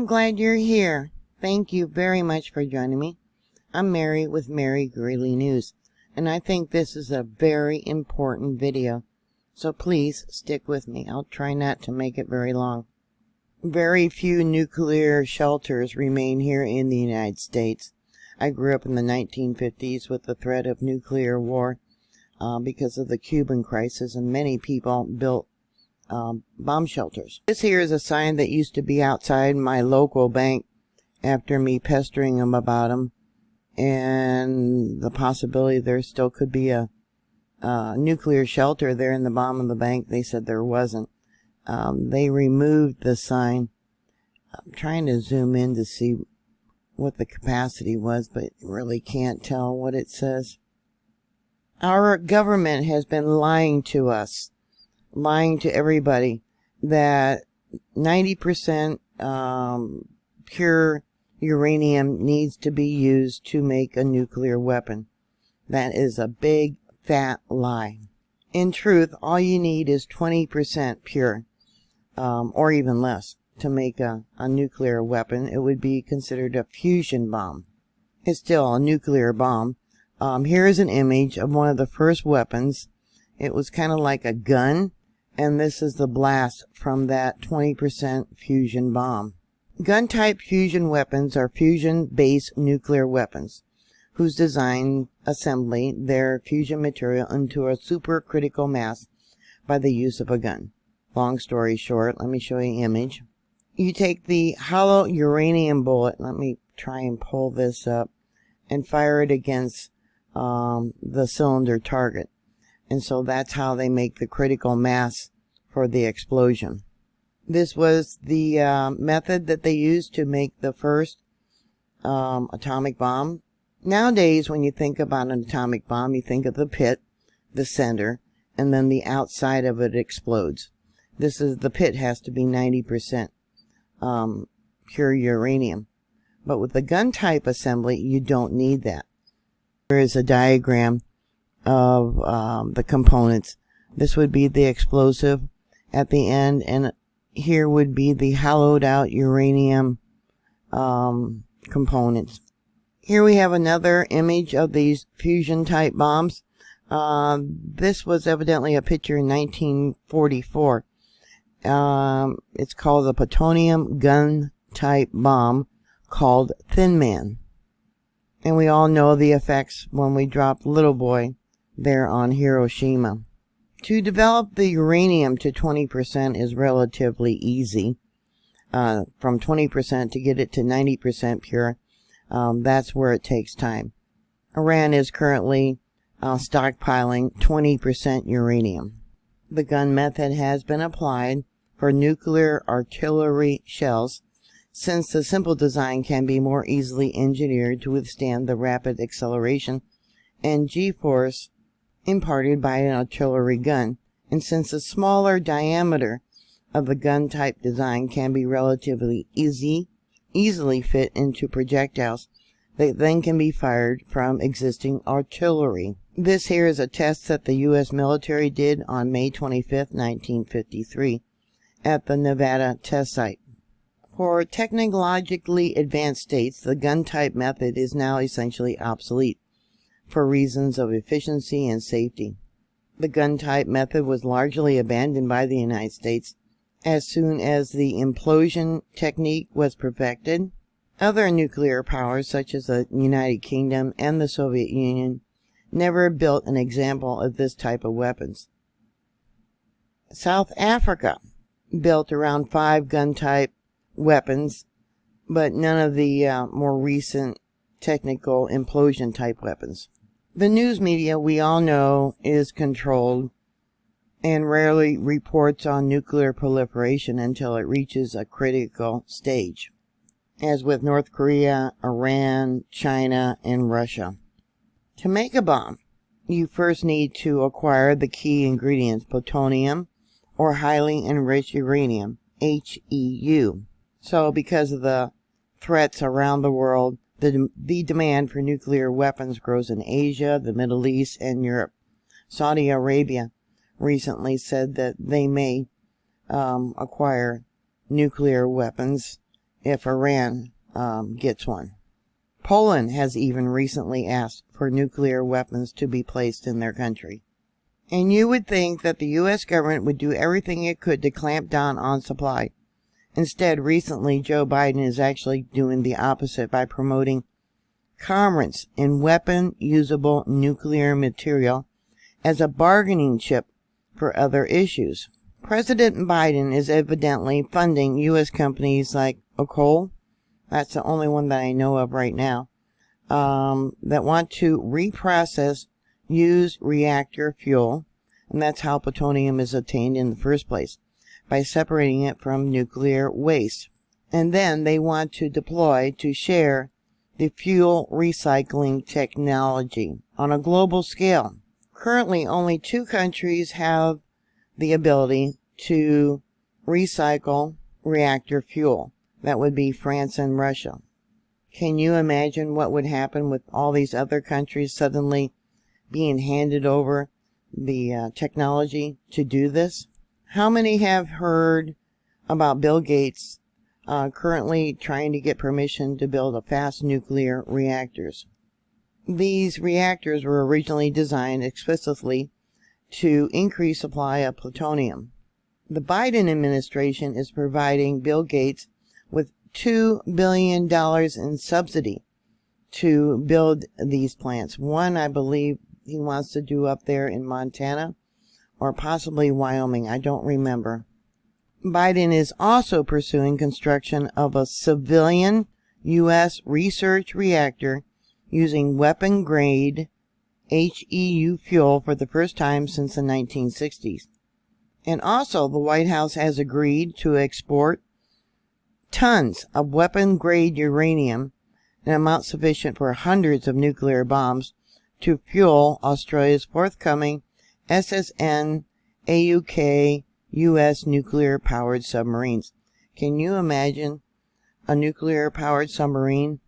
I'm glad you're here. Thank you very much for joining me. I'm Mary with Mary Greeley News, and I think this is a very important video. So please stick with me. I'll try not to make it very long. Very few nuclear shelters remain here in the United States. I grew up in the 1950s with the threat of nuclear war because of the Cuban crisis, and many people built bomb shelters. This here is a sign that used to be outside my local bank after me pestering them about them, and the possibility there still could be a nuclear shelter there in the bottom of the bank. They said there wasn't. They removed the sign. I'm trying to zoom in to see what the capacity was, but really can't tell what it says. Our government has been lying to us, lying to everybody, that 90% pure uranium needs to be used to make a nuclear weapon. That is a big, fat lie. In truth, all you need is 20% pure, or even less, to make a nuclear weapon. It would be considered a fusion bomb. It's still a nuclear bomb. Here is an image of one of the first weapons. It was kind of like a gun, and this is the blast from that 20% fusion bomb. Gun-type fusion weapons are fusion-based nuclear weapons, whose design assembly their fusion material into a supercritical mass by the use of a gun. Long story short, let me show you an image. You take the hollow uranium bullet, let me try and pull this up, and fire it against the cylinder target. And so that's how they make the critical mass for the explosion. This was the method that they used to make the first atomic bomb. Nowadays, when you think about an atomic bomb, you think of the pit, the center, and then the outside of it explodes. The pit has to be 90% pure uranium. But with the gun type assembly, you don't need that. There is a diagram of the components. This would be the explosive at the end, and here would be the hollowed out uranium components. Here we have another image of these fusion type bombs. This was evidently a picture in 1944. It's called the plutonium gun type bomb called Thin Man. And we all know the effects when we dropped Little Boy there on Hiroshima. To develop the uranium to 20% is relatively easy. From 20% to get it to 90% pure, that's where it takes time. Iran is currently stockpiling 20% uranium. The gun method has been applied for nuclear artillery shells, since the simple design can be more easily engineered to withstand the rapid acceleration and G-force imparted by an artillery gun, and since the smaller diameter of the gun type design can be relatively easily fit into projectiles that then can be fired from existing artillery. This here is a test that the U.S. military did on May 25, 1953 at the Nevada test site. For technologically advanced states, the gun type method is now essentially obsolete for reasons of efficiency and safety. The gun type method was largely abandoned by the United States as soon as the implosion technique was perfected. Other nuclear powers, such as the United Kingdom and the Soviet Union, never built an example of this type of weapons. South Africa built around 5 gun type weapons, but none of the more recent technical implosion type weapons. The news media, we all know, is controlled and rarely reports on nuclear proliferation until it reaches a critical stage, as with North Korea, Iran, China, and Russia. To make a bomb, you first need to acquire the key ingredients, plutonium or highly enriched uranium, HEU. So because of the threats around the world, the demand for nuclear weapons grows in Asia, the Middle East, and Europe. Saudi Arabia recently said that they may acquire nuclear weapons if Iran gets one. Poland has even recently asked for nuclear weapons to be placed in their country. And you would think that the U.S. government would do everything it could to clamp down on supply. Instead, recently, Joe Biden is actually doing the opposite by promoting commerce in weapon-usable nuclear material as a bargaining chip for other issues. President Biden is evidently funding U.S. companies like Okol, that's the only one that I know of right now, that want to reprocess used reactor fuel, and that's how plutonium is obtained in the first place, by separating it from nuclear waste. And then they want to deploy to share the fuel recycling technology on a global scale. Currently, only 2 countries have the ability to recycle reactor fuel. That would be France and Russia. Can you imagine what would happen with all these other countries suddenly being handed over the technology to do this? How many have heard about Bill Gates currently trying to get permission to build a fast nuclear reactors? These reactors were originally designed explicitly to increase supply of plutonium. The Biden administration is providing Bill Gates with $2 billion in subsidy to build these plants. One, I believe, he wants to do up there in Montana or possibly Wyoming. I don't remember. Biden is also pursuing construction of a civilian U.S. research reactor using weapon-grade HEU fuel for the first time since the 1960s. And also, the White House has agreed to export tons of weapon-grade uranium, an amount sufficient for hundreds of nuclear bombs, to fuel Australia's forthcoming SSN AUK U.S. nuclear-powered submarines. Can you imagine a nuclear-powered submarine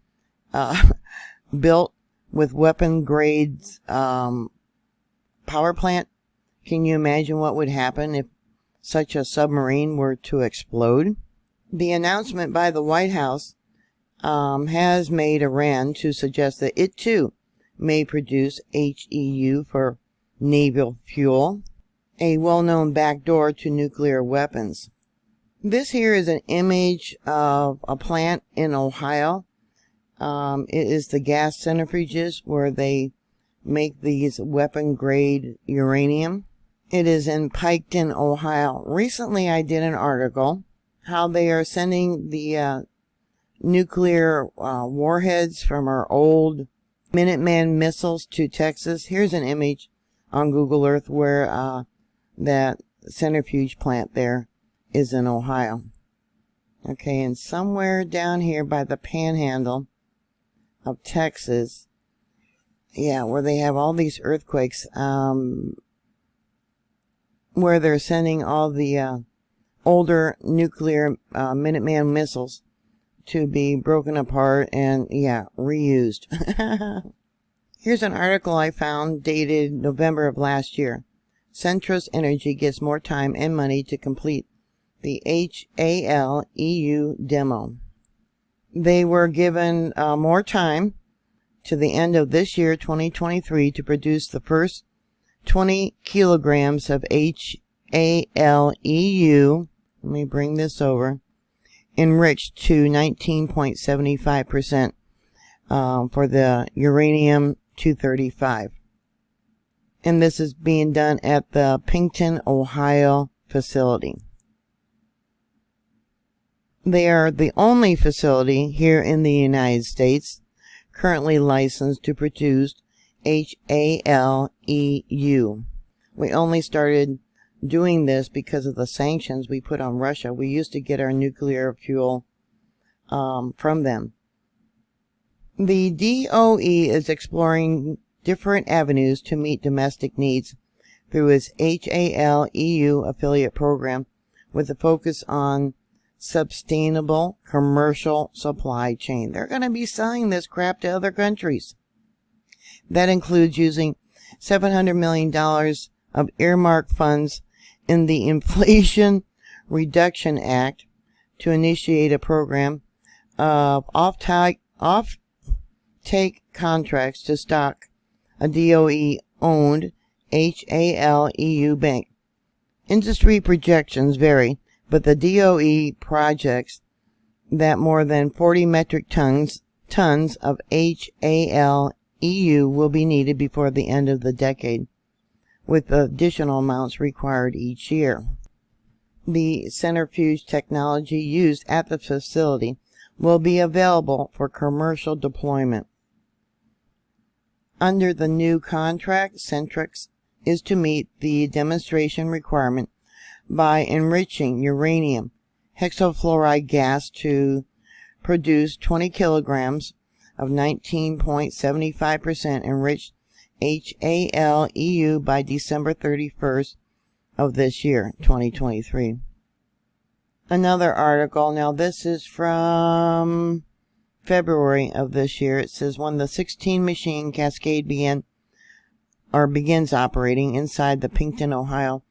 built with weapon-grade power plant? Can you imagine what would happen if such a submarine were to explode? The announcement by the White House has made Iran to suggest that it too may produce HEU for naval fuel, a well-known backdoor to nuclear weapons. This here is an image of a plant in Ohio. It is the gas centrifuges where they make these weapon-grade uranium. It is in Piketon, Ohio. Recently, I did an article how they are sending the nuclear warheads from our old Minuteman missiles to Texas. Here's an image on Google Earth where that centrifuge plant there is in Ohio. Okay, and somewhere down here by the panhandle of Texas, yeah, where they have all these earthquakes, where they're sending all the older nuclear Minuteman missiles to be broken apart and, yeah, reused. Here's an article I found dated November of last year. Centros Energy gets more time and money to complete the HAL-EU demo. They were given more time to the end of this year, 2023, to produce the first 20 kilograms of HAL-EU, let me bring this over, enriched to 19.75% for the uranium-235. And this is being done at the Piketon, Ohio facility. They are the only facility here in the United States currently licensed to produce HAL-EU. We only started doing this because of the sanctions we put on Russia. We used to get our nuclear fuel from them. The DOE is exploring different avenues to meet domestic needs through its HAL-EU affiliate program with a focus on sustainable commercial supply chain. They're going to be selling this crap to other countries. That includes using $700 million of earmarked funds in the Inflation Reduction Act to initiate a program of off-take contracts to stock a DOE-owned HALEU bank. Industry projections vary, but the DOE projects that more than 40 metric tons of HALEU will be needed before the end of the decade, with additional amounts required each year. The centrifuge technology used at the facility will be available for commercial deployment. Under the new contract, Centrex is to meet the demonstration requirement by enriching uranium hexafluoride gas to produce 20 kilograms of 19.75% enriched HALEU by December 31st of this year, 2023. Another article, now this is from February of this year. It says when the 16-machine Cascade begins operating inside the Piketon, Ohio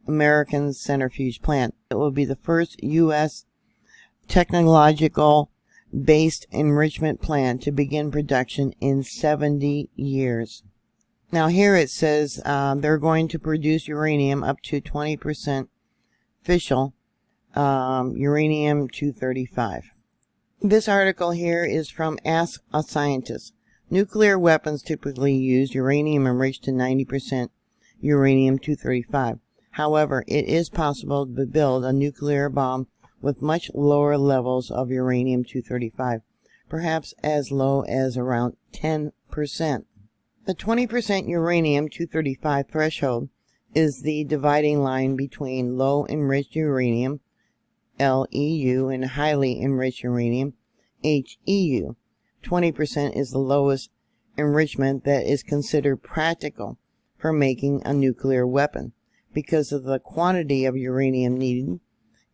American centrifuge plant, it will be the first U.S. technological-based enrichment plant to begin production in 70 years. Now here it says they're going to produce uranium up to 20% fissile uranium-235. This article here is from Ask a Scientist. Nuclear weapons typically use uranium enriched to 90% uranium-235. However, it is possible to build a nuclear bomb with much lower levels of uranium-235, perhaps as low as around 10%. The 20% uranium-235 threshold is the dividing line between low enriched uranium, LEU, and highly enriched uranium, HEU. 20% is the lowest enrichment that is considered practical for making a nuclear weapon because of the quantity of uranium needed,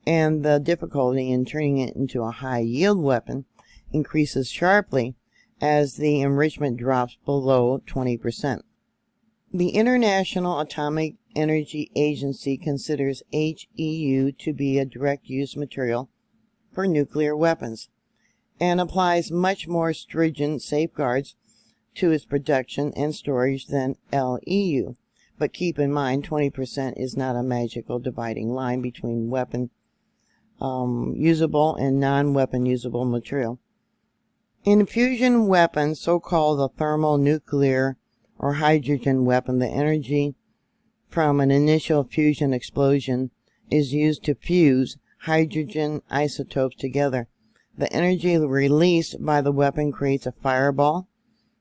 and the difficulty in turning it into a high-yield weapon increases sharply as the enrichment drops below 20%. The International Atomic Energy Agency considers HEU to be a direct-use material for nuclear weapons and applies much more stringent safeguards to its production and storage than LEU. But keep in mind, 20% is not a magical dividing line between weapon usable and non-weapon usable material. In fusion weapons, so-called a thermonuclear or hydrogen weapon, the energy from an initial fusion explosion is used to fuse hydrogen isotopes together. The energy released by the weapon creates a fireball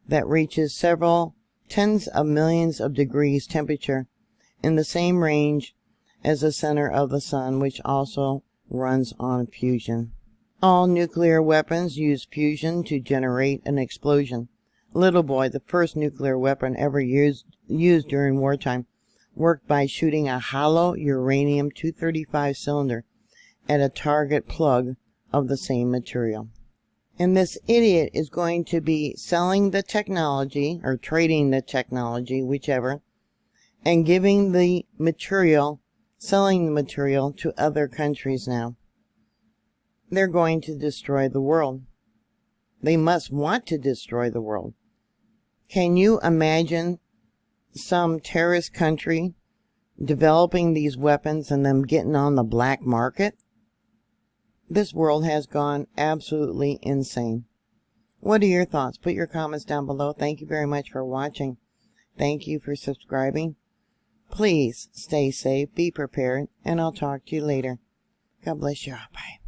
that reaches several tens of millions of degrees temperature in the same range as the center of the sun, which also runs on fusion. All nuclear weapons use fusion to generate an explosion. Little Boy, the first nuclear weapon ever used during wartime, worked by shooting a hollow uranium-235 cylinder at a target plug of the same material. And this idiot is going to be selling the technology, or trading the technology, whichever, and giving the material, selling the material to other countries now. They're going to destroy the world. They must want to destroy the world. Can you imagine some terrorist country developing these weapons and them getting on the black market? This world has gone absolutely insane. What are your thoughts? Put your comments down below. Thank you very much for watching. Thank you for subscribing. Please stay safe, be prepared, and I'll talk to you later. God bless you. Bye.